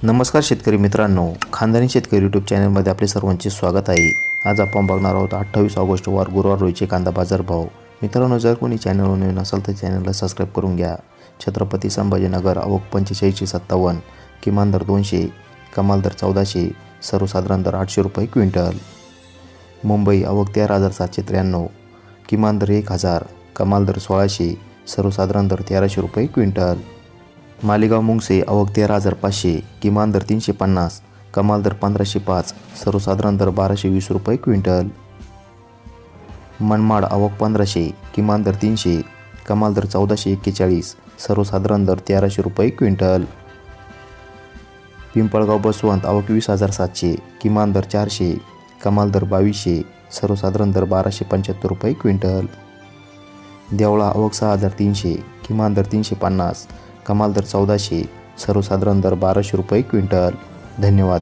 नमस्कार शेतकरी मित्रांनो, खानदानी शेतकरी यूट्यूब चॅनलमध्ये आपले सर्वांचे स्वागत आहे। आज आपण बघणार आहोत 28 ऑगस्ट वार गुरुवार रोजीचे कांदा बाजार भाव। मित्रांनो, जर कोणी चॅनलवर नवीन असाल तर चॅनलला सबस्क्राईब करून घ्या। छत्रपती संभाजीनगर आवक 4557, किमान दर 200, कमाल दर 1400, सर्वसाधारण दर 800 रुपये क्विंटल। मुंबई आवक 13793, किमान दर 1000, कमाल दर 1600, सर्वसाधारण दर 1300 रुपये क्विंटल। मालेगाव मुंगसे आवक 13500, किमान दर 350, कमाल दर 1505, सर्वसाधारण दर 1220 रुपये क्विंटल। मनमाड आवक 1500, किमान दर 300, कमाल दर 1441, सर्वसाधारण दर 1300 रुपये क्विंटल। पिंपळगाव बसवंत आवक 20700, किमान दर 400, कमाल दर 2200, सर्वसाधारण दर 1275 रुपये क्विंटल। देवळा आवक 6300, किमान दर 350, कमाल दर 1400, सर्वसाधारण दर 1200 रुपये क्विंटल। धन्यवाद।